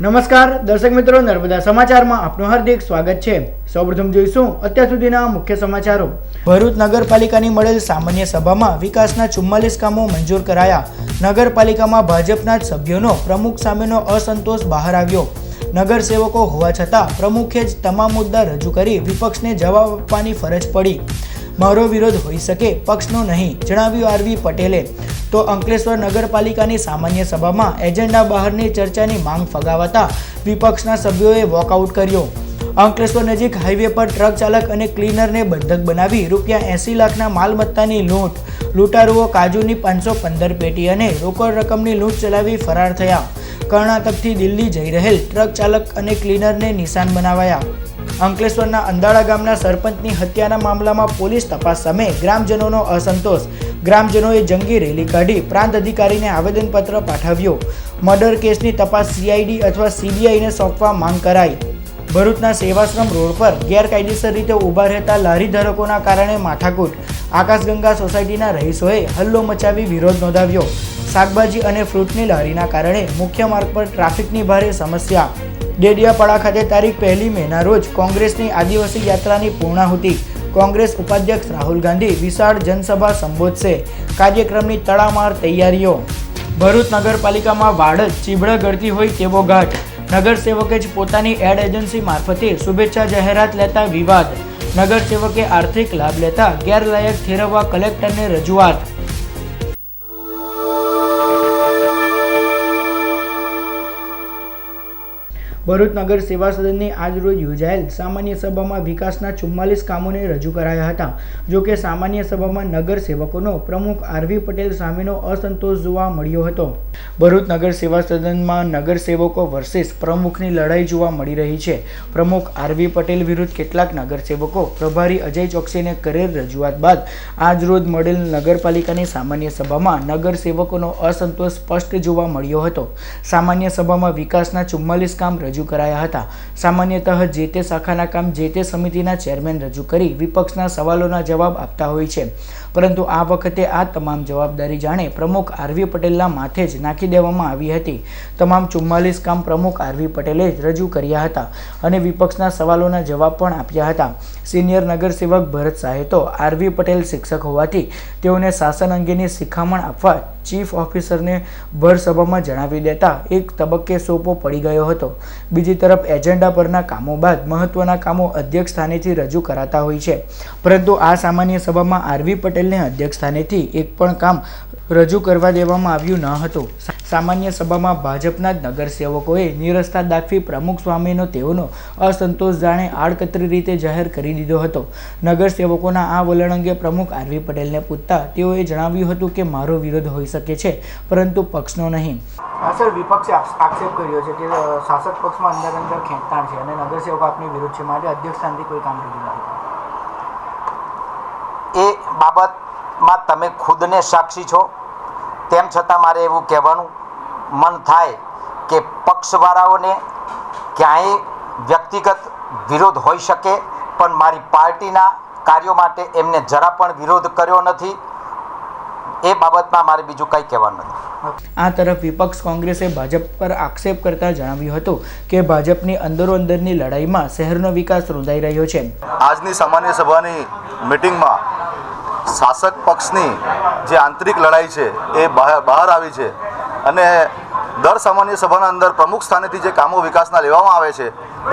નમસ્કાર દર્શક મિત્રો, નર્મદા સમાચારમાં આપનું હાર્દિક સ્વાગત છે। સૌપ્રથમ જોઈશું અત્યાર સુધીના મુખ્ય સમાચારો। ભરૂચ નગરપાલિકાની મળેલ સામાન્ય સભામાં વિકાસના 44 કામો મંજૂર કરાયા। નગરપાલિકામાં ભાજપના જ સભ્યોનો પ્રમુખ સામેનો અસંતોષ બહાર આવ્યો। નગરસેવકો હોવા છતાં પ્રમુખે જ તમામ મુદ્દા રજૂ કરી વિપક્ષને જવાબ આપવાની ફરજ પડી। મારો વિરોધ હોઈ શકે, પક્ષનો નહીં, જણાવ્યું આરવી પટેલે। તો અંકલેશ્વર નગરપાલિકાની સામાન્ય સભામાં એજન્ડા બહારની ચર્ચાની માંગ ફગાવતા વિપક્ષના સભ્યોએ વોકઆઉટ કર્યો। અંકલેશ્વર નજીક હાઈવે પર ટ્રક ચાલક અને ક્લીનરને બંધક બનાવી ₹80 લાખના માલમત્તાની લૂંટ। લૂંટારુઓ કાજુની 515 પેટી અને રોકડ રકમની લૂંટ ચલાવી ફરાર થયા। કર્ણાટકથી દિલ્હી જઈ રહેલ ટ્રક ચાલક અને ક્લીનરને નિશાન બનાવાયા। અંકલેશ્વરના અંદાળા ગામના સરપંચની હત્યાના મામલામાં પોલીસ તપાસ સામે ગ્રામજનોનો અસંતોષ। ગ્રામજનોએ જંગી રેલી કાઢી પ્રાંત અધિકારીને આવેદનપત્ર પાઠવ્યો। મર્ડર કેસની તપાસ CID અથવા CBIને સોંપવા માંગ કરાઈ। ભરૂચના સેવાશ્રમ રોડ પર ગેરકાયદેસર રીતે ઊભા રહેતા લારી ધારકોના કારણે માથાકૂટ। આકાશગંગા સોસાયટીના રહીશોએ હલ્લો મચાવી વિરોધ નોંધાવ્યો। શાકભાજી અને ફ્રૂટની લારીના કારણે મુખ્ય માર્ગ પર ટ્રાફિકની ભારે સમસ્યા। ડેડિયાપાડા ખાતે તારીખ 1 મેના રોજ કોંગ્રેસની આદિવાસી યાત્રાની પૂર્ણાહુતિ। કોંગ્રેસ ઉપાધ્યક્ષ રાહુલ ગાંધી વિશાળ જનસભા સંબોધશે। કાર્યક્રમની તડામાર તૈયારીઓ। ભરૂચ નગરપાલિકામાં વાડ જ ચીબડા ગળતી હોય તેવો ઘાટ। નગરસેવકે જ પોતાની એડ એજન્સી મારફતે શુભેચ્છા જાહેરાત લેતા વિવાદ। નગરસેવકે આર્થિક લાભ લેતા ગેરલાયક ઠેરવવા કલેક્ટરને રજૂઆત। ભરૂચ નગર સેવા સદનની આજરોજ યોજાયેલ સામાન્ય સભામાં વિકાસના 44 કામોને રજૂ કરાયા હતા। જોકે સામાન્ય સભામાં નગર સેવકોનો પ્રમુખ આરવી પટેલ સામેનો અસંતોષ જોવા મળ્યો હતો। ભરૂચ નગર સેવા સદનમાં નગર સેવકો વર્સિસ પ્રમુખની લડાઈ જોવા મળી રહી છે। પ્રમુખ આરવી પટેલ વિરુદ્ધ કેટલાક નગર સેવકો પ્રભારી અજય ચોકસીને કરેલ રજૂઆત બાદ આજરોજ મળેલ નગરપાલિકાની સામાન્ય સભામાં નગર સેવકોનો અસંતોષ સ્પષ્ટ જોવા મળ્યો હતો। સામાન્ય સભામાં વિકાસના 44 કામ રજૂ કરાયા હતા। સામાન્યતઃ જે તે શાખાના કામ જે તે સમિતિના ચેરમેન રજૂ કરી વિપક્ષના સવાલોના જવાબ આપતા હોય છે, પરંતુ આ વખતે આ તમામ જવાબદારી જાણે પ્રમુખ આરવી પટેલના માથે જ નાખી દેવામાં આવી હતી। તમામ 44 કામ પ્રમુખ આરવી પટેલે જ રજૂ કર્યા હતા અને વિપક્ષના સવાલોના જવાબ પણ આપ્યા હતા। સિનિયર નગરસેવક ભરત શાહે તો આરવી પટેલ શિક્ષક હોવાથી તેઓને શાસન અંગેની શિખામણ આપવા ચીફ ઓફિસરને ભર સભામાં જણાવી દેતા એક તબક્કે સોપો પડી ગયો હતો। બીજી તરફ એજન્ડા પરના કામો બાદ મહત્વના કામો અધ્યક્ષ સ્થાનેથી રજૂ કરાતા હોય છે, પરંતુ આ સામાન્ય સભામાં આરવી પટેલને અધ્યક્ષ સ્થાનેથી એક પણ કામ રજૂ કરવા દેવામાં આવ્યું ન હતું। સામાન્ય સભામાં ભાજપના જ નગરસેવકોએ નિરસ્તા દાખવી પ્રમુખ સ્વામીનો તેઓનો અસંતોષ જાણે આડકતરી રીતે જાહેર કરી દીધો હતો। નગરસેવકોના આ વલણ અંગે પ્રમુખ આરવી પટેલને પૂછતા તેઓએ જણાવ્યું હતું કે મારો વિરોધ હોઈ શકે છે, પરંતુ પક્ષનો નહીં। સર, વિપક્ષે આક્ષેપ કર્યો છે કે શાસક પક્ષમાં અંદર ખેંચતાણ છે અને નગરસેવકો આપની વિરુદ્ધ છે, માટે અધ્યક્ષ સ્થાનથી કોઈ કામ થયું નથી। એ બાબતમાં તમે ખુદને સાક્ષી છો, તેમ છતાં મારે એવું કહેવાનું મન થાય કે પક્ષવાળાઓને ક્યાંય વ્યક્તિગત વિરોધ હોઈ શકે, પણ મારી પાર્ટીના કાર્યો માટે એમને જરા પણ વિરોધ કર્યો નથી। એ બાબતમાં મારે બીજું કંઈ કહેવાનું નથી। આ તરફ વિપક્ષ કોંગ્રેસે ભાજપ પર આક્ષેપ કરતા જણાવ્યું હતું કે ભાજપની અંદરોઅંદરની લડાઈમાં શહેરનો વિકાસ રૂંધાઈ રહ્યો છે। આજની સામાન્ય સભાની મિટિંગમાં શાસક પક્ષની જે આંતરિક લડાઈ છે એ બહાર આવી છે અને દર સામાન્ય સભાના અંદર પ્રમુખ સ્થાનેથી જે કામો વિકાસના લેવામાં આવે છે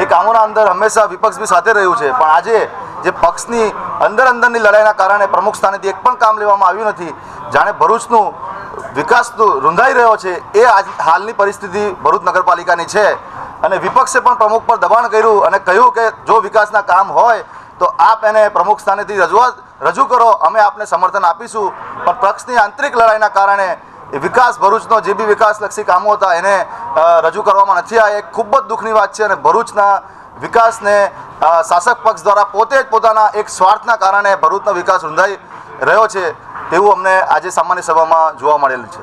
એ કામોના અંદર હંમેશા વિપક્ષ બી સાથે રહ્યું છે, પણ આજે જે પક્ષની અંદરની લડાઈના કારણે પ્રમુખ સ્થાનેથી એક પણ કામ લેવામાં આવ્યું નથી। જાણે ભરૂચનું વિકાસ રૂંધાઈ રહ્યો છે એ આજ હાલની પરિસ્થિતિ ભરૂચ નગરપાલિકાની છે અને વિપક્ષે પણ પ્રમુખ પર દબાણ કર્યું અને કહ્યું કે જો વિકાસના કામ હોય તો આપ એને પ્રમુખ સ્થાનેથી રજૂ કરો, અમે આપને સમર્થન આપીશું। પણ પક્ષની આંતરિક લડાઈના કારણે વિકાસ ભરૂચનો જે બી વિકાસલક્ષી કામો હતા એને રજૂ કરવામાં નથી આવ્યા। એક ખૂબ જ દુઃખની વાત છે અને ભરૂચના વિકાસને શાસક પક્ષ દ્વારા પોતે જ પોતાના એક સ્વાર્થના કારણે ભરૂચનો વિકાસ રૂંધાઈ રહ્યો છે તેવું અમને આજે સામાન્ય સભામાં જોવા મળેલું છે।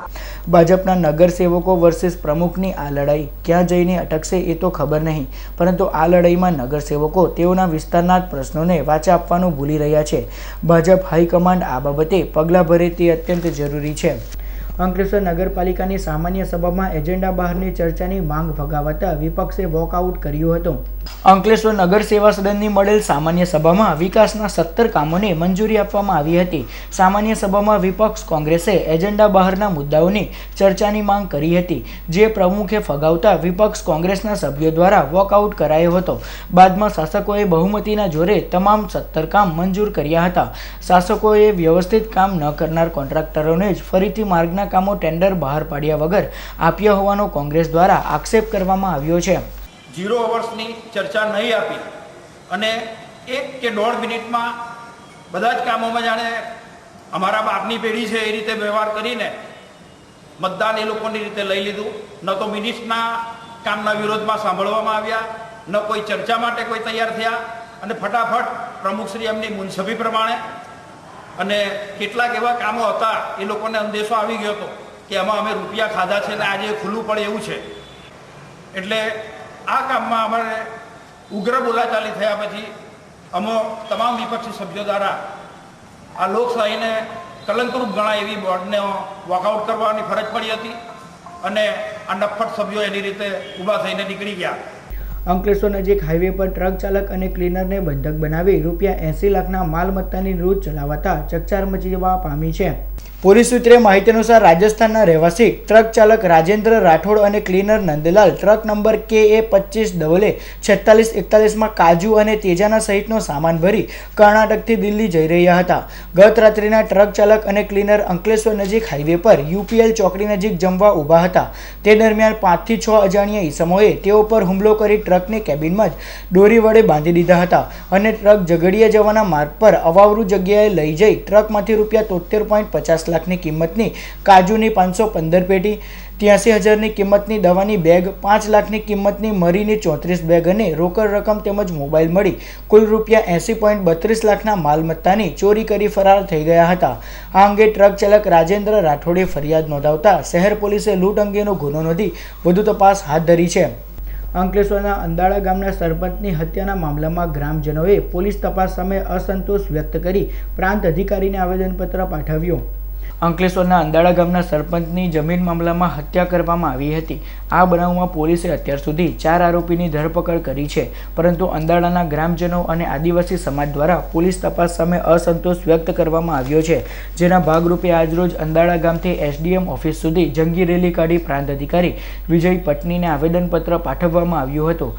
ભાજપના નગરસેવકો વર્સિસ પ્રમુખની આ લડાઈ ક્યાં જઈને અટકશે એ તો ખબર નહીં, પરંતુ આ લડાઈમાં નગરસેવકો તેઓના વિસ્તારના જ પ્રશ્નોને વાચા આપવાનું ભૂલી રહ્યા છે। ભાજપ હાઈકમાન્ડ આ બાબતે પગલાં ભરે તે અત્યંત જરૂરી છે। અંકલેશ્વર નગરપાલિકાની સામાન્ય સભામાં એજન્ડા બહારની ચર્ચાની માંગ ફગાવતા વિપક્ષે વોકઆઉટ કર્યું હતું. અંકલેશ્વર નગર સેવા સદનની મળેલ સામાન્ય સભામાં વિકાસના 17 કામોને મંજૂરી આપવામાં આવી હતી. સામાન્ય સભામાં વિપક્ષ કોંગ્રેસે એજન્ડા બહારના મુદ્દાઓની ચર્ચાની માંગ કરી હતી, જે પ્રમુખે ફગાવતા વિપક્ષ કોંગ્રેસના સભ્યો દ્વારા વોકઆઉટ કરાયો હતો. બાદમાં શાસકોએ બહુમતીના જોરે તમામ 17 કામ મંજૂર કર્યા હતા. શાસકોએ વ્યવસ્થિત કામ ન કરનાર કોન્ટ્રાક્ટરોને જ ફરીથી માર્ગના કામો ટેન્ડર બહાર પાડ્યા વગર આપ્યા હોવાનો કોંગ્રેસ દ્વારા આક્ષેપ કરવામાં આવ્યો છે. 0 અવર્સની ચર્ચા નહીં આપી અને 1 કે 1.5 મિનિટમાં બધા જ કામોમાં જાણે અમારા બાપની પેઢી છે એ રીતે વ્યવહાર કરીને મતદાન એ લોકોની રીતે લઈ લીધું. ન તો મિનિટ્સના કામના વિરોધમાં સાંભળવામાં આવ્યા, ન કોઈ ચર્ચા માટે કોઈ તૈયાર થયા અને ફટાફટ પ્રમુખશ્રી એમની મુનસબી પ્રમાણે અને કેટલાક એવા કામો હતા એ લોકોને અંદેશો આવી ગયો હતો કે આમાં અમે રૂપિયા ખાધા છે ને આજે ખુલ્લું પડે એવું છે. એટલે આ કામમાં અમારે ઉગ્ર બોલાચાલી થયા પછી અમે તમામ વિપક્ષી સભ્યો દ્વારા આ લોકશાહીને કલંકરૂપ ગણાય એવી બોર્ડને વોકઆઉટ કરવાની ફરજ પડી હતી અને આ નફ્ફટ સભ્યો એની રીતે ઊભા થઈને નીકળી ગયા. અંકલેશ્વર નજીક હાઈવે પર ટ્રક ચાલક અને ક્લીનરને બંધક બનાવી ₹80 લાખના માલમત્તાની લૂંટ ચલાવતા ચકચાર મચી જવા પામી છે. પોલીસ સૂત્રે માહિતી અનુસાર રાજસ્થાનના રહેવાસી ટ્રક ચાલક રાજેન્દ્ર રાઠોડ અને ક્લીનર નંદલાલ ટ્રક નંબર KA25004641માં કાજુ અને તેજાના સહિતનો સામાન ભરી કર્ણાટકથી દિલ્હી જઈ રહ્યા હતા. ગત રાત્રિના ટ્રક ચાલક અને ક્લીનર અંકલેશ્વર નજીક હાઈવે પર UPL ચોકડી નજીક જમવા ઊભા હતા. તે દરમિયાન 5 થી 6 અજાણ્યા ઈસમોએ તેઓ પર હુમલો કરી ટ્રકને કેબિનમાં જ દોરી વડે બાંધી દીધા હતા અને ટ્રક ઝઘડિયા જવાના માર્ગ પર અવાવરૂ જગ્યાએ લઈ જઈ ટ્રકમાંથી ₹73.50 લાખની કિંમતની કાજુની 515 પેટી, 83,000ની કિંમતની દવાની બેગ, 5 લાખની કિંમતની મરીની 34 બેગ અને રોકડ રકમ તેમજ મોબાઈલ મળી કુલ ₹80.32 લાખના માલમત્તાની ચોરી કરી ફરાર થઈ ગયા હતા. આ અંગે ટ્રક ચાલક રાજેન્દ્ર રાઠોડે ફરિયાદ નોંધાવતા શહેર પોલીસે લૂંટ અંગેનો ગુનો નોંધી વધુ તપાસ હાથ ધરી છે. અંકલેશ્વરના અંદાળા ગામના સરપંચની હત્યાના મામલામાં ગ્રામજનોએ પોલીસ તપાસ સામે અસંતોષ વ્યક્ત કરી પ્રાંત અધિકારીને આવેદનપત્ર પાઠવ્યું. અંકલેશ્વરના અંદાળા ગામના સરપંચની જમીન મામલામાં હત્યા કરવામાં આવી હતી. આ બનાવમાં પોલીસે અત્યાર સુધી 4 આરોપીની ધરપકડ કરી છે, પરંતુ અંદાળાના ગ્રામજનો અને આદિવાસી સમાજ દ્વારા પોલીસ તપાસ સામે અસંતોષ વ્યક્ત કરવામાં આવ્યો છે, જેના ભાગરૂપે આજરોજ અંદાળા ગામથી SDM ઓફિસ સુધી જંગી રેલી કાઢી પ્રાંત અધિકારી વિજય પટનીને આવેદનપત્ર પાઠવવામાં આવ્યું હતું.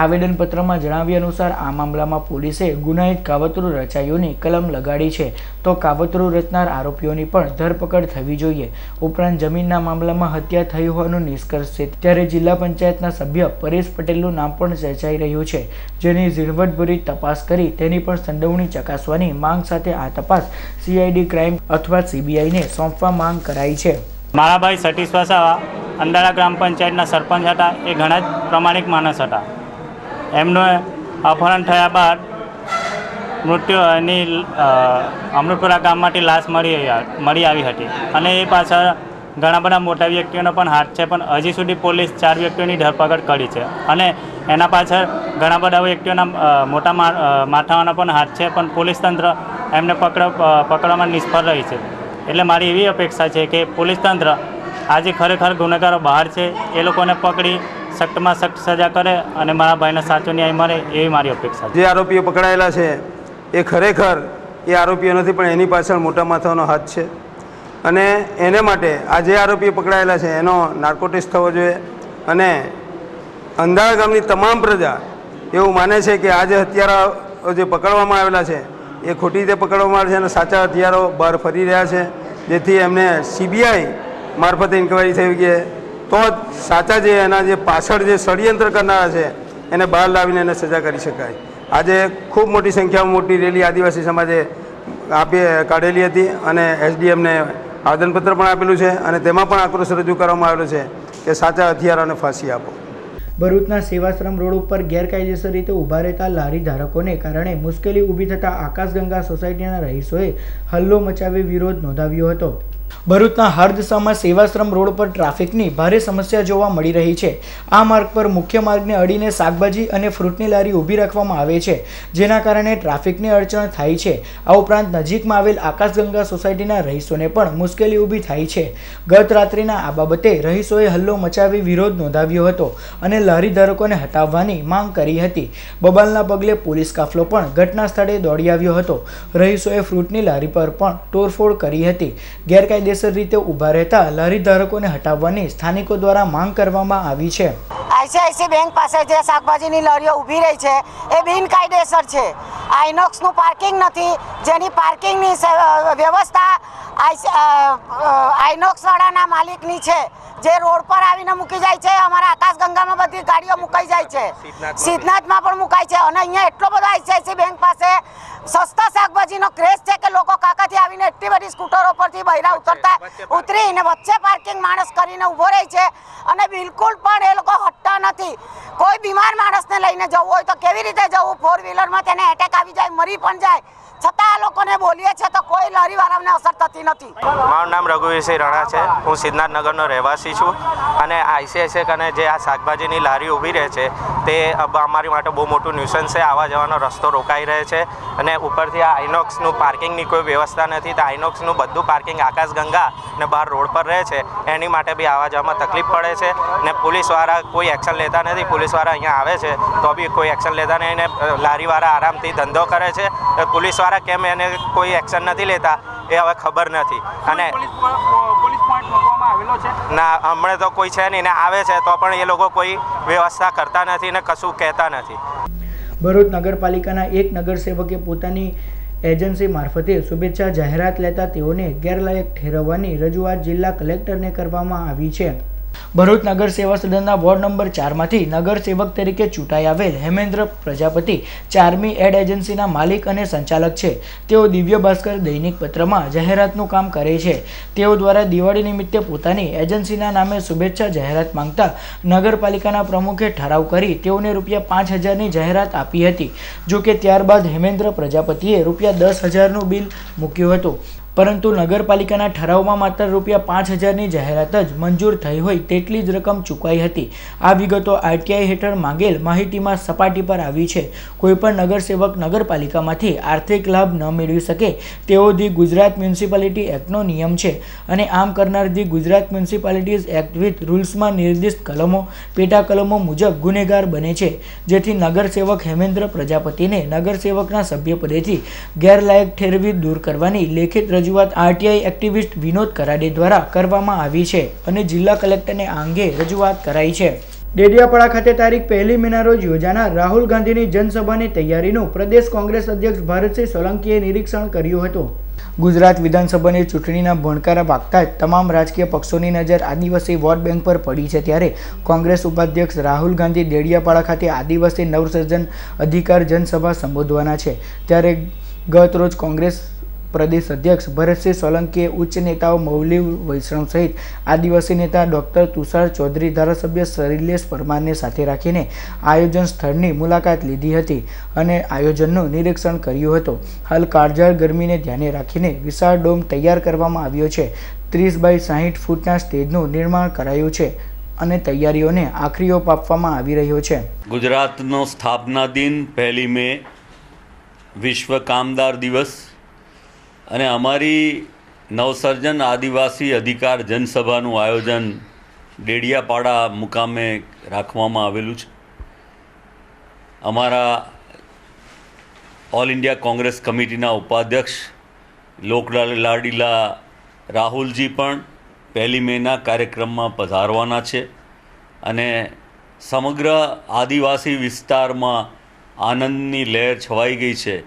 આવેદનપત્રમાં જણાવ્યા અનુસાર આ મામલામાં પોલીસે ગુનાહિત કાવતરું રચાયોની કલમ લગાડી છે, તો કાવતરું રચનાર આરોપીઓની પણ ધરપકડ થવી જોઈએ. ઉપરાંત જમીનના મામલામાં હત્યા થઈ હોવાનું નિષ્કર્ષ છે, ત્યારે જિલ્લા પંચાયતના સભ્ય પરેશ પટેલનું નામ પણ ચર્ચાઈ રહ્યું છે, જેની ઝીણવટભરી તપાસ કરી તેની પણ સંડોવણી ચકાસવાની માંગ સાથે આ તપાસ CID ક્રાઇમ અથવા CBIને સોંપવા માંગ કરાઈ છે. મારા ભાઈ સતીશ વસાવા અંદાળા ગ્રામ પંચાયતના સરપંચ હતા. એ ઘણા જ પ્રમાણિક માણસ હતા. એમનું અપહરણ થયા બાદ મૃત્યુની અમૃતપુરા ગામમાંથી લાશ મળી આવી હતી અને એ પાછળ ઘણા બધા મોટા વ્યક્તિઓનો પણ હાથ છે, પણ હજી સુધી પોલીસ 4 વ્યક્તિઓની ધરપકડ કરી છે અને એના પાછળ ઘણા બધા વ્યક્તિઓના મોટા માથાઓના પણ હાથ છે, પણ પોલીસ તંત્ર એમને પકડવામાં નિષ્ફળ રહી છે. એટલે મારી એવી અપેક્ષા છે કે પોલીસ તંત્ર આજે ખરેખર ગુનેગારો બહાર છે એ લોકોને પકડી સખ્તમાં સખ્ત સજા કરે અને મારા ભાઈને સાચો ન્યાય મળે એવી મારી અપેક્ષા છે. જે આરોપીઓ પકડાયેલા છે એ ખરેખર એ આરોપીઓ નથી, પણ એની પાછળ મોટા માથાનો હાથ છે અને એને માટે આ જે આરોપીઓ પકડાયેલા છે એનો નાર્કોટિક્સ થવો જોઈએ અને અંદાળા ગામની તમામ પ્રજા એવું માને છે કે આ જે હત્યારાઓ જે પકડવામાં આવેલા છે એ ખોટી રીતે પકડવામાં આવે છે અને સાચા હથિયારો બહાર ફરી રહ્યા છે, જેથી એમને CBI મારફતે ઇન્કવાયરી થઈ કે તો સાચા જે એના જે પાછળ જે ષડયંત્ર કરનારા છે એને બહાર લાવીને એને સજા કરી શકાય. આજે ખૂબ મોટી સંખ્યામાં મોટી રેલી આદિવાસી સમાજે કાઢેલી હતી અને SDMને આવેદનપત્ર પણ આપેલું છે અને તેમાં પણ આક્રોશ રજૂ કરવામાં આવેલો છે કે સાચા હથિયારોને ફાંસી આપો. ભરૂચના સેવાશ્રમ રોડ ઉપર ગેરકાયદેસર રીતે ઊભા રહેતા લારી ધારકોને કારણે મુશ્કેલી ઊભી થતાં આકાશગંગા સોસાયટીના રહીશોએ હલ્લો મચાવી વિરોધ નોંધાવ્યો હતો. ભરૂચના હરદસામાં સેવાશ્રમ રોડ પર ટ્રાફિકની ભારે સમસ્યા જોવા મળી રહી છે. આ માર્ગ પર મુખ્ય માર્ગને અડીને શાકભાજી અને ફ્રૂટની લારી ઊભી રાખવામાં આવે છે, જેના કારણે ટ્રાફિકની અડચણ થાય છે. આ ઉપરાંત નજીકમાં આવેલ આકાશગંગા સોસાયટીના રહીશોને પણ મુશ્કેલી ઊભી થાય છે. ગત રાત્રિના આ બાબતે રહીશોએ હલ્લો મચાવી વિરોધ નોંધાવ્યો હતો અને લારી ધારકોને હટાવવાની માંગ કરી હતી. બબાલના પગલે પોલીસ કાફલો પણ ઘટના સ્થળે દોડી આવ્યો હતો. રહીશોએ ફ્રૂટની લારી પર પણ તોડફોડ કરી હતી. ગેરકાયદેસર રીતે ઊભા રહેતા લારી ધારકોને હટાવવાની સ્થાનિકો દ્વારા માંગ કરવામાં આવી છે. આઈસીઆઈસી બેંક પાસે જે શાકભાજીની લારીઓ ઊભી રહી છે એ બિનકાયદેસર છે. આઇનોક્સનું પાર્કિંગ નથી, જેની પાર્કિંગની વ્યવસ્થા આઇનોક્સવાળાના માલિકની છે, જે રોડ પર આવીને મૂકી જાય છે. અમારા આકાશગંગામાં બધી ગાડીઓ મુકાઈ જાય છે, સિદ્ધનાથમાં પણ મુકાય છે. અને અહીંયા એટલો બધો આઈસીઆઈસી બેંક પાસે સસ્તા શાકભાજીનો ક્રેઝ છે કે લોકો કાકાથી આવીને એટલી બધી સ્કૂટરો પરથી બહાર ઉતરીને વચ્ચે પાર્કિંગ માણસ કરીને ઊભો રહે છે અને બિલકુલ પણ એ લોકો હટતા નથી. કોઈ બીમાર માણસને લઈને જવું હોય તો કેવી રીતે જવું? 4-વ્હીલરમાં તેને એટેક આવી જાય, મરી પણ જાય, છતાં આ લોકોને બોલીએ છે તો કોઈ લારીવાળાને અસર થતી નથી. મારું નામ રઘુવીરસિંહ રણા છે. હું સિદ્ધનાથનગરનો રહેવાસી છું અને આઈસીઆઈસી અને જે આ શાકભાજીની લારી ઊભી રહે છે તે અમારી માટે બહુ મોટું ન્યુસન્સ છે. આવવા જવાનો રસ્તો રોકાઈ રહે છે અને ઉપરથી આ આઇનોક્સનું પાર્કિંગની કોઈ વ્યવસ્થા નથી. તો આઇનોક્સનું બધું પાર્કિંગ આકાશગંગા ને બહાર રોડ પર રહે છે, એની માટે બી આવવા જવામાં તકલીફ પડે છે ને પોલીસવાળા કોઈ એક્શન લેતા નથી. પોલીસવાળા અહીંયા આવે છે તો બી કોઈ એક્શન લેતા નહીં ને લારીવાળા આરામથી ધંધો કરે છે. પોલીસવાળા કેમ એને કોઈ એક્શન નથી લેતા એ હવે ખબર નથી. અને ના, હમણાં તો કોઈ છે નહીં ને આવે છે તો પણ એ લોકો કોઈ વ્યવસ્થા કરતા નથી ને કશું કહેતા નથી. ભરૂચ નગરપાલિકાના એક નગરસેવકે પોતાની એજન્સી મારફતે શુભેચ્છા જાહેરાત લેતા તેઓને ગેરલાયક ઠેરવવાની રજૂઆત જિલ્લા કલેક્ટરને કરવામાં આવી છે. ભરૂચ નગર સેવા સદનના વોર્ડ નંબર 4માંથી નગરસેવક તરીકે ચૂંટાઈ આવેલ હેમેન્દ્ર પ્રજાપતિ 4મી એડ એજન્સીના માલિક અને સંચાલક છે. તેઓ દિવ્ય ભાસ્કર દૈનિક પત્રમાં જાહેરાતનું કામ કરે છે. તેઓ દ્વારા દિવાળી નિમિત્તે પોતાની એજન્સીના નામે શુભેચ્છા જાહેરાત માંગતા નગરપાલિકાના પ્રમુખે ઠરાવ કરી તેઓને ₹5000ની જાહેરાત આપી હતી. જોકે ત્યારબાદ હેમેન્દ્ર પ્રજાપતિએ ₹10,000નું બિલ મૂક્યું હતું, પરંતુ નગરપાલિકાના ઠરાવમાં માત્ર ₹5000ની જાહેરાત જ મંજૂર થઈ હોય તેટલી જ રકમ ચૂકવાઈ હતી. આ વિગતો આરટીઆઈ હેઠળ માંગેલ માહિતીમાં સપાટી પર આવી છે. કોઈપણ નગરસેવક નગરપાલિકામાંથી આર્થિક લાભ ન મેળવી શકે તેવો ધી ગુજરાત મ્યુનિસિપાલિટી એક્ટનો નિયમ છે અને આમ કરનાર ધી ગુજરાત મ્યુનિસિપાલિટીઝ એક્ટ વિથ રૂલ્સમાં નિર્દિષ્ટ કલમો, પેટા કલમો મુજબ ગુનેગાર બને છે. જેથી નગરસેવક હેમેન્દ્ર પ્રજાપતિને નગરસેવકના સભ્યપદેથી ગેરલાયક ઠેરવી દૂર કરવાની લેખિત રજૂઆત આરટીઆઈ એક્ટિવિસ્ટ વિનોદ કરાડે દ્વારા કરવામાં આવી છે અને જિલ્લા કલેક્ટરને આ અંગે રજૂઆત કરાઈ છે. ડેડિયાપાડા ખાતે તારીખ 1 મેના રોજ યોજાનાર રાહુલ ગાંધીની જનસભાની તૈયારીનું પ્રદેશ કોંગ્રેસ અધ્યક્ષ ભરતસિંહ સોલંકીએ નિરીક્ષણ કર્યું હતું. ગુજરાત વિધાનસભાની ચૂંટણીના ભણકારા વાગતા જ તમામ રાજકીય પક્ષોની નજર આદિવાસી વોટ બેંક પર પડી છે. ત્યારે કોંગ્રેસ ઉપાધ્યક્ષ રાહુલ ગાંધી ડેડિયાપાડા ખાતે આદિવાસી નવસર્જન અધિકાર જનસભા સંબોધવાના છે. ત્યારે ગત રોજ કોંગ્રેસ પ્રદેશ અધ્યક્ષ ભરતસિંહ સોલંકીએ ઉચ્ચ નેતાઓ મૌલિક વૈષ્ણવ સહિત આદિવાસી નેતા ડોક્ટર તુષાર ચૌધરી, ધારાસભ્ય શૈલેષ પરમારને સાથે રાખીને આયોજન સ્થળની મુલાકાત લીધી હતી અને આયોજનનું નિરીક્ષણ કર્યું હતું. હાલ કાળઝાળ ગરમીને ધ્યાને રાખીને વિશાળ ડોમ તૈયાર કરવામાં આવ્યો છે. 30 બાય 60 ફૂટના સ્ટેજનું નિર્માણ કરાયું છે અને તૈયારીઓને આખરી ઓપ આપવામાં આવી રહ્યો છે. ગુજરાતનો સ્થાપના દિન 1 મે, વિશ્વ કામદાર દિવસ અને અમારી નવસર્જન આદિવાસી અધિકાર જનસભાનું આયોજન ડેડિયાપાડા મુકામે રાખવામાં આવેલું છે. અમારા ઓલ ઇન્ડિયા કોંગ્રેસ કમિટીના ઉપાધ્યક્ષ લોકલાડીલા રાહુલજી પણ 1 મેના કાર્યક્રમમાં પધારવાના છે અને સમગ્ર આદિવાસી વિસ્તારમાં આનંદની લહેર છવાઈ ગઈ છે.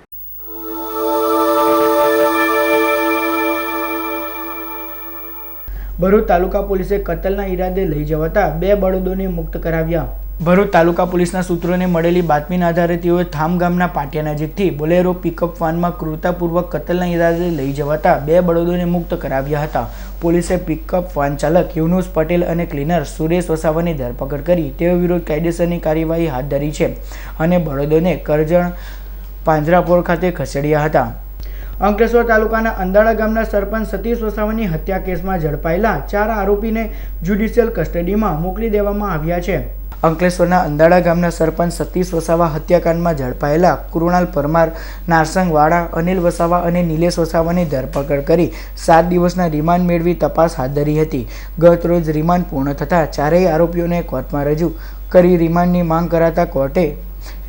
ભરૂચ તાલુકા પોલીસે કતલના ઈરાદે લઈ જવાતા 2 બળદોને મુક્ત કરાવ્યા. ભરૂચ તાલુકા પોલીસના સૂત્રોને મળેલી બાતમીના આધારે તેઓએ થામ ગામના પાટિયા નજીકથી બોલેરો પિકઅપ વાનમાં ક્રૂરતાપૂર્વક કતલના ઈરાદે લઈ જવાતા 2 બળદોને મુક્ત કરાવ્યા હતા. પોલીસે પિકઅપ વાન ચાલક યુનુસ પટેલ અને ક્લીનર સુરેશ વસાવાની ધરપકડ કરી તેઓ વિરુદ્ધ કાયદેસરની કાર્યવાહી હાથ ધરી છે અને બળદોને કરજણ પાંજરાપોર ખાતે ખસેડ્યા હતા. અંકલેશ્વર તાલુકાના અંદાળા ગામના સરપંચ સતીશ વસાવાની હત્યા કેસમાં ઝડપાયેલા 4 આરોપીને જ્યુડિશિયલ કસ્ટડીમાં મોકલી દેવામાં આવ્યા છે. અંકલેશ્વરના અંદાળા ગામના સરપંચ સતીશ વસાવા હત્યાકાંડમાં ઝડપાયેલા કૃણાલ પરમાર, નારસંગ વાડા, અનિલ વસાવા અને નિલેશ વસાવાની ધરપકડ કરી 7 દિવસના રિમાન્ડ મેળવી તપાસ હાથ ધરી હતી. ગત રોજ રિમાન્ડ પૂર્ણ થતાં ચારેય આરોપીઓને કોર્ટમાં રજૂ કરી રિમાન્ડની માંગ કરાતા કોર્ટે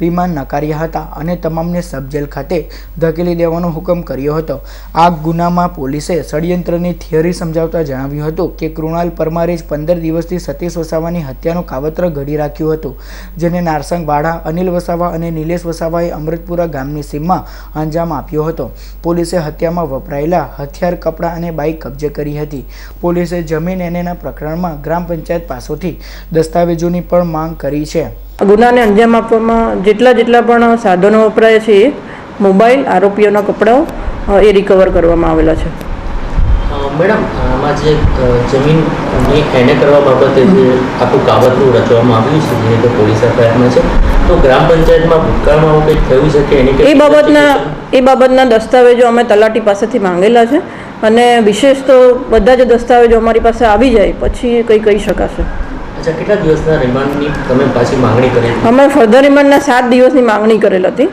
રિમાન્ડ નકાર્યા હતા અને તમામને સબ જેલ ખાતે ધકેલી દેવાનો હુકમ કર્યો હતો. આ ગુનામાં પોલીસે ષડયંત્રની થિયરી સમજાવતા જણાવ્યું હતું કે કૃણાલ પરમારે જ 15 દિવસથી સતીશ વસાવાની હત્યાનું કાવતર ઘડી રાખ્યું હતું, જેને નારસંગ વાડા, અનિલ વસાવા અને નિલેશ વસાવાએ અમૃતપુરા ગામની સીમમાં અંજામ આપ્યો હતો. પોલીસે હત્યામાં વપરાયેલા હથિયાર, કપડાં અને બાઇક કબજે કરી હતી. પોલીસે જમીન એનેના પ્રકરણમાં ગ્રામ પંચાયત પાસેથી દસ્તાવેજોની પણ માંગ કરી છે. ગુનાને અંજામ આપવામાં જેટલા પણ સાધનો વપરાય છે, મોબાઈલ, આરોપીઓના કપડાઓ એ રિકવર કરવામાં આવેલા છે. મેડમ, આમાં જે જમીનની એને કરવા બાબતે જે આખું કાવતરું રચવામાં આવ્યું છે, જે રીતે પોલીસ એફઆઈઆરમાં છે, તો ગ્રામ પંચાયતમાં ભૂતકાળમાં આવું કંઈક થયું છે કે એની એ બાબતના દસ્તાવેજો અમે તલાટી પાસેથી માંગેલા છે અને વિશેષ તો બધા જ દસ્તાવેજો અમારી પાસે આવી જાય પછી કંઈ કહી શકાશે. અચ્છા, કેટલા દિવસના રિમાન્ડની તમે પાછી માંગણી કરી? અમે ફર્ધર રિમાન્ડના 7 દિવસની માંગણી કરેલ હતી.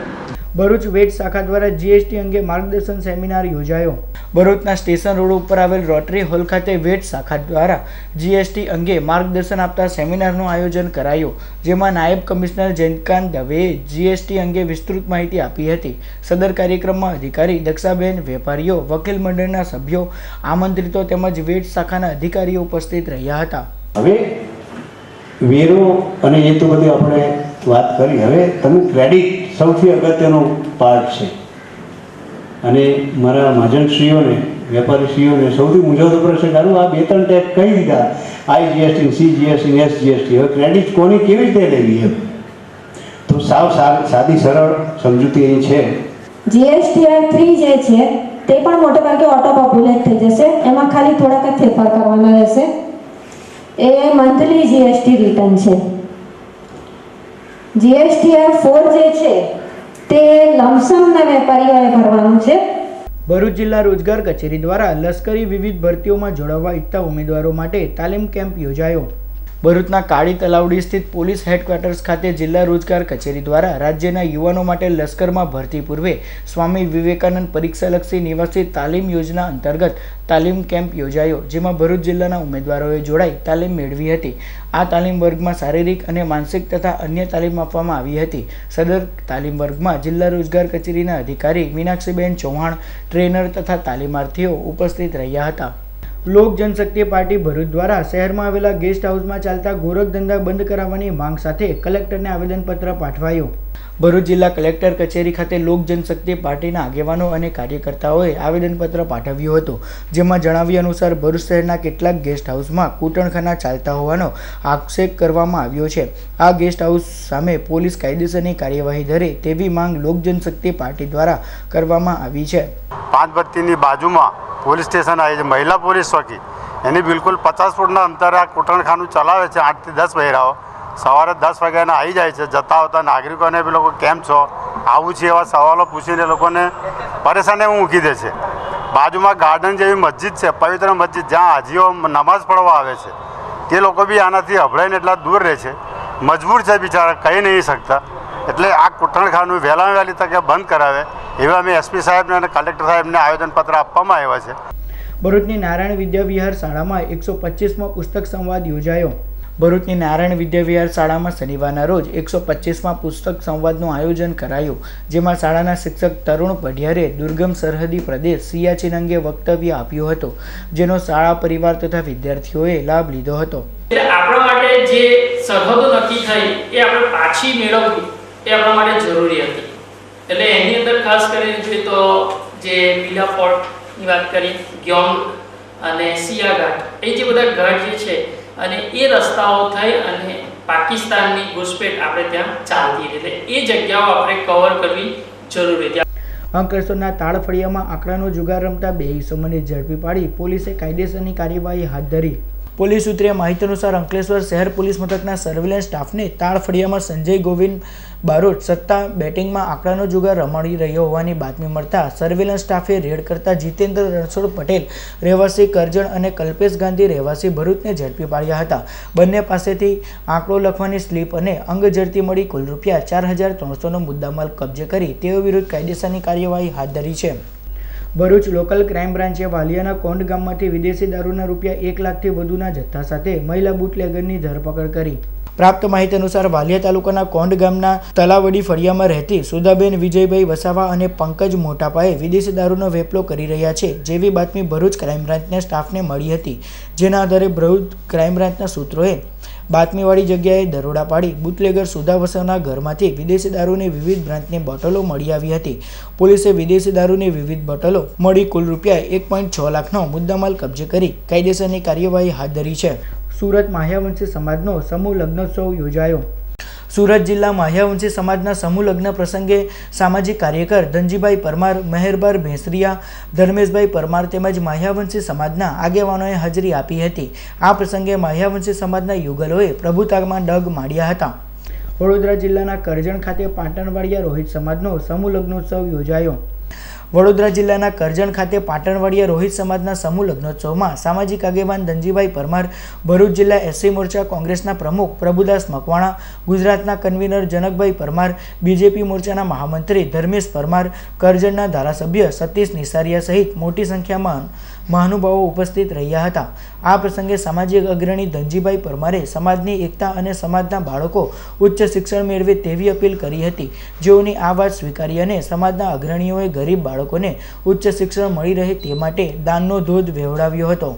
ભરૂચ વેટ શાખા દ્વારા જીએસટી અંગે માર્ગદર્શન સેમિનાર યોજાયો. ભરૂચના સ્ટેશન રોડ ઉપર આવેલ રોટરી હોલ ખાતે વેટ શાખા દ્વારા જીએસટી અંગે માર્ગદર્શન આપતા સેમિનારનું આયોજન કરાયું, જેમાં નાયબ કમિશનર જયંતકાંત દવેએ જીએસટી અંગે વિસ્તૃત માહિતી આપી હતી. સદર કાર્યક્રમમાં અધિકારી દક્ષાબેન, વેપારીઓ, વકીલ મંડળના સભ્યો, આમંત્રિતો તેમજ વેટ શાખાના અધિકારીઓ ઉપસ્થિત રહ્યા હતા. હવે વેરો અને એ તો બધું આપણે વાત કરી. હવે તમે ક્રેડિટ સૌથી અગત્યનો પાર્ટ છે અને મારા મહાજનશ્રીઓને, વેપારીશ્રીઓને સૌથી મૂંઝવતો પ્રશ્ન કરું, આ 2-3 ટેપ કહી દીધા, IGST, CGST, SGST, હવે ક્રેડિટ કોની કેવી રીતે લેવી એમ. તો સાદી સરળ સમજૂતી અહીં છે. GSTI 3 જે છે તે પણ મોટે ભાગે ઓટો પોપ્યુલેટ થઈ જશે. એમાં ખાલી થોડાક ફેરફાર કરવાના રહેશે. એ મંથલી જીએસટી રિટર્ન છે. GSTI 4 જે છે તે લમસમના વેપારીઓએ ભરવાનું છે. ભરૂચ જિલ્લા રોજગાર કચેરી દ્વારા લશ્કરી વિવિધ ભરતીઓમાં જોડાવા ઈચ્છતા ઉમેદવારો માટે તાલીમ કેમ્પ યોજાયો. ભરૂચના કાળી તલાવડી સ્થિત પોલીસ હેડક્વાર્ટર્સ ખાતે જિલ્લા રોજગાર કચેરી દ્વારા રાજ્યના યુવાનો માટે લશ્કરમાં ભરતી પૂર્વે સ્વામી વિવેકાનંદ પરીક્ષાલક્ષી નિવાસી તાલીમ યોજના અંતર્ગત તાલીમ કેમ્પ યોજાયો, જેમાં ભરૂચ જિલ્લાના ઉમેદવારોએ જોડાઈ તાલીમ મેળવી હતી. આ તાલીમ વર્ગમાં શારીરિક અને માનસિક તથા અન્ય તાલીમ આપવામાં આવી હતી. સદર તાલીમ વર્ગમાં જિલ્લા રોજગાર કચેરીના અધિકારી મીનાક્ષીબેન ચૌહાણ, ટ્રેનર તથા તાલીમાર્થીઓ ઉપસ્થિત રહ્યા હતા. લોક જનશક્તિ પાર્ટી ભરૂચ દ્વારા શહેરમાં આવેલા ગેસ્ટ હાઉસમાં ચાલતા ગોરખ ધંધા બંધ કરાવવાની માંગ સાથે કલેક્ટરને આવેદનપત્ર પાઠવાયું. ભરૂચ જિલ્લા કલેક્ટર કચેરી ખાતે લોક જનશક્તિ પાર્ટીના આગેવાનો અને કાર્યકર્તાઓએ આવેદનપત્ર પાઠવ્યું હતું, જેમાં જણાવ્યા અનુસાર ભરૂચ શહેરના કેટલાક ગેસ્ટ હાઉસમાં કૂટણખાના ચાલતા હોવાનો આક્ષેપ કરવામાં આવ્યો છે. આ ગેસ્ટ હાઉસ સામે પોલીસ કાયદેસરની કાર્યવાહી ધરે તેવી માંગ લોક જનશક્તિ પાર્ટી દ્વારા કરવામાં આવી છે. 5 બત્તીની બાજુમાં પોલીસ સ્ટેશન આવે છે, મહિલા પોલીસ ચોકી, એની બિલકુલ 50 ફૂટના અંતરે આ કૂટણખાનું ચલાવે છે. 8 થી 10 બહેરાઓ સવારે 10 વાગ્યાના આવી જાય છે. જતા આવતા નાગરિકોને બી લોકો કેમ છો, આવું છે એવા સવાલો પૂછીને લોકોને પરેશાનીમાં મૂકી દે છે. બાજુમાં ગાર્ડન જેવી મસ્જિદ છે, પવિત્ર મસ્જિદ, જ્યાં હાજીઓ નમાઝ પઢવા આવે છે. તે લોકો બી આનાથી અભળાઈને એટલા દૂર રહે છે, મજબૂર છે બિચારા, કહી નહીં શકતા. એટલે આ કૂટણખાનું વહેલામાં વહેલી તકે બંધ કરાવે એવા અમે SP સાહેબને અને કલેક્ટર સાહેબને આવેદનપત્ર આપવામાં આવ્યા છે. ભરૂચની નારાયણ વિદ્યાવિહાર શાળામાં 125મો પુસ્તક સંવાદ યોજાયો. ભરૂચની નારાયણ વિદ્યાવિહાર શાળામાં શનિવારના રોજ 125મા પુસ્તક સંવાદનું આયોજન કરાયું, જેમાં શાળાના શિક્ષક તરુણ પઢિયારે દુર્ગમ સરહદી પ્રદેશ સિયાચીન અંગે વક્તવ્ય આપ્યું હતું, જેનો શાળા પરિવાર તથા વિદ્યાર્થીઓએ લાભ લીધો હતો. આપણા માટે જે સરહદો નક્કી થઈ એ આપણે પાછી મેળવવી એ આપણા માટે જરૂરી હતી. એટલે એની અંદર ખાસ કરીને જોઈએ તો જે બીલા ફોર્ટની વાત કરીએ, ગ્યોંગ અને સિયાઘાટ, એ જે બધા ઘાટ જે છે અને એ રસ્તાઓ થઈ અને પાકિસ્તાનની ઘૂસપેઠ આપણે ત્યાં ચાલતી, એટલે એ જગ્યાઓ આપણે કવર કરવી જરૂરી હતી. અંકલેશ્વરના તાળફળિયામાં આંકડાનો જુગાર રમતા 2 ઈસમોને ઝડપી પાડી પોલીસે કાયદેસરની કાર્યવાહી હાથ ધરી. પોલીસ સૂત્રે માહિતી અનુસાર અંકલેશ્વર શહેર પોલીસ મથકના સર્વેલન્સ સ્ટાફને તાળ ફળિયામાં સંજય ગોવિંદ બારોટ સત્તા બેટિંગમાં આંકડાનો જુગાર રમાડી રહ્યો હોવાની બાતમી મળતા સર્વેલન્સ સ્ટાફે રેડ કરતા જીતેન્દ્ર રણછોડ પટેલ રહેવાસી કરજણ અને કલ્પેશ ગાંધી રહેવાસી ભરૂચને ઝડપી પાડ્યા હતા. બંને પાસેથી આંકડો લખવાની સ્લીપ અને અંગ ઝડપી મળી કુલ રૂપિયા 4,300નો મુદ્દામાલ કબજે કરી તેઓ વિરુદ્ધ કાયદેસરની કાર્યવાહી હાથ ધરી છે. ભરૂચ લોકલ ક્રાઇમ બ્રાન્ચે વાલિયાના કોંડ ગામમાંથી વિદેશી દારૂના રૂપિયા 1 લાખથી વધુના જથ્થા સાથે મહિલા બુટલેગરની ધરપકડ કરી. પ્રાપ્ત માહિતી અનુસાર વાલિયા તાલુકાના કોંડ ગામના તલાવડી ફળિયામાં રહેતી સુધાબેન વિજયભાઈ વસાવા અને પંકજ મોટાપાએ વિદેશી દારૂનો વેપલો કરી રહ્યા છે જેવી બાતમી ભરૂચ ક્રાઇમ બ્રાન્ચના સ્ટાફને મળી હતી. જેના આધારે ભરૂચ ક્રાઇમ બ્રાન્ચના સૂત્રોએ બાતમીવાળી જગ્યાએ દરોડા પાડી બુટલેગર સુધા વસાવાના ઘરમાંથી વિદેશી દારૂની વિવિધ બ્રાન્ડની બોટલો મળી આવી હતી. પોલીસે વિદેશી દારૂની વિવિધ બોટલો મળી કુલ રૂપિયા 1.6 લાખનો મુદ્દામાલ કબજે કરી કાયદેસરની કાર્યવાહી હાથ ધરી છે. સુરત માહ્યાવંશી સમાજનો સમૂહ લગ્નોત્સવ યોજાયો. સુરત જિલ્લા માહ્યાવંશી સમાજના સમૂહ લગ્ન પ્રસંગે સામાજિક કાર્યકર ધનજીભાઈ પરમાર, મહેરબાર ભેંસરિયા, ધર્મેશભાઈ પરમાર તેમજ માહ્યાવંશી સમાજના આગેવાનોએ હાજરી આપી હતી. આ પ્રસંગે માહ્યાવંશી સમાજના યુગલોએ પ્રભુતામાં ડગ માંડ્યા હતા. વડોદરા જિલ્લાના કરજણ ખાતે પાટણવાડિયા રોહિત સમાજનો સમૂહ લગ્નોત્સવ યોજાયો. વડોદરા જિલ્લાના કરજણ ખાતે પાટણવાડિયા રોહિત સમાજના સમૂહ લગ્નોત્સવમાં સામાજિક આગેવાન ધનજીભાઈ પરમાર, ભરૂચ જિલ્લા એસસી મોરચા કોંગ્રેસના પ્રમુખ પ્રભુદાસ મકવાણા, ગુજરાતના કન્વીનર જનકભાઈ પરમાર, બીજેપી મોરચાના મહામંત્રી ધર્મેશ પરમાર, કરજણના ધારાસભ્ય સતીશ નિસારિયા સહિત મોટી સંખ્યામાં મહાનુભાવો ઉપસ્થિત રહ્યા હતા. આ પ્રસંગે સામાજિક અગ્રણી ધનજીભાઈ પરમારે સમાજની એકતા અને સમાજના બાળકો ઉચ્ચ શિક્ષણ મેળવે તેવી અપીલ કરી હતી. જેઓની આ વાત સ્વીકારી અને સમાજના અગ્રણીઓએ ગરીબ બાળકોને ઉચ્ચ શિક્ષણ મળી રહે તે માટે દાનનો ધોધ વહેવડાવ્યો હતો.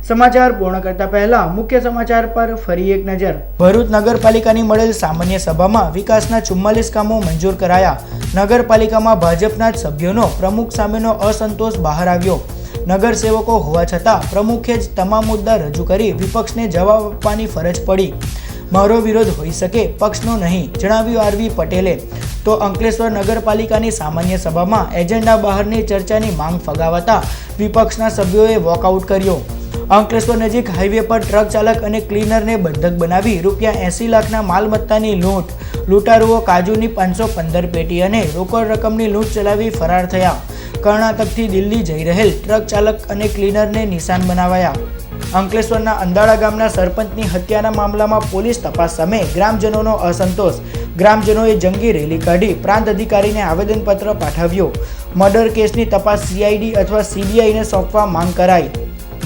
સમાચાર પૂર્ણ કરતા પહેલા મુખ્ય સમાચાર પર ફરી એક નજર. ભરૂચ નગરપાલિકાની મળેલ સામાન્ય સભામાં વિકાસના 44 કામો મંજૂર કરાયા. નગરપાલિકામાં ભાજપના જ સભ્યોનો પ્રમુખ સામેનો અસંતોષ બહાર આવ્યો. નગરસેવકો હોવા છતાં પ્રમુખે જ તમામ મુદ્દા રજૂ કરી વિપક્ષને જવાબ આપવાની ફરજ પડી. મારો વિરોધ હોઈ શકે, પક્ષનો નહીં, જણાવ્યું આરવી પટેલે. તો અંકલેશ્વર નગરપાલિકાની સામાન્ય સભામાં એજન્ડા બહારની ચર્ચાની માંગ ફગાવાતા વિપક્ષના સભ્યોએ વોકઆઉટ કર્યો. અંકલેશ્વર નજીક હાઈવે પર ટ્રક ચાલક અને ક્લીનરને બંધક બનાવી રૂપિયા 80 લાખના માલમત્તાની લૂંટ. લૂંટારુઓ કાજુની 515 પેટી અને રોકડ રકમની લૂંટ ચલાવી ફરાર થયા. કર્ણાટકથી દિલ્હી જઈ રહેલ ટ્રક ચાલક અને ક્લીનરને નિશાન બનાવાયા. અંકલેશ્વરના અંદાળા ગામના સરપંચની હત્યાના મામલામાં પોલીસ તપાસ સામે ગ્રામજનોનો અસંતોષ. ગ્રામજનોએ જંગી રેલી કાઢી પ્રાંત અધિકારીને આવેદનપત્ર પાઠવ્યું. મર્ડર કેસની તપાસ CID અથવા CBIને સોંપવા માંગ કરાઈ.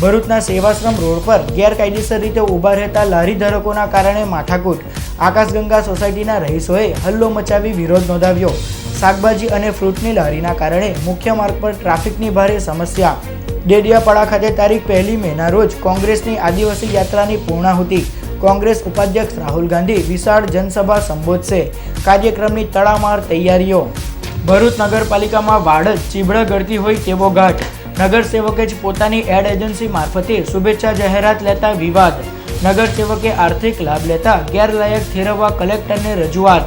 ભરૂચના સેવાશ્રમ રોડ પર ગેરકાયદેસર રીતે ઊભા રહેતા લારી ધારકોના કારણે માથાકૂટ. આકાશગંગા સોસાયટીના રહીશોએ હલ્લો મચાવી વિરોધ નોંધાવ્યો. શાકભાજી અને ફ્રૂટની લારીના કારણે મુખ્ય માર્ગ પર ટ્રાફિકની ભારે સમસ્યા. ડેડિયાપાડા ખાતે તારીખ 1 મેના રોજ કોંગ્રેસની આદિવાસી યાત્રાની પૂર્ણાહુતિ. કોંગ્રેસ ઉપાધ્યક્ષ રાહુલ ગાંધી વિશાળ જનસભા સંબોધશે. કાર્યક્રમની તડામાર તૈયારીઓ. ભરૂચ નગરપાલિકામાં વાડ જ ચીબડા ગળતી હોય તેવો ઘાટ. નગરસેવકે જ પોતાની એડ એજન્સી મારફતે શુભેચ્છા જાહેરાત લેતા વિવાદ. નગરસેવકે આર્થિક લાભ લેતા ગેરલાયક ઠેરવવા કલેક્ટરને રજૂઆત.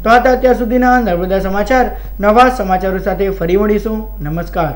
તો હતા અત્યાર સુધીના નર્મદા સમાચાર. નવા સમાચારો સાથે ફરી મળીશું. નમસ્કાર.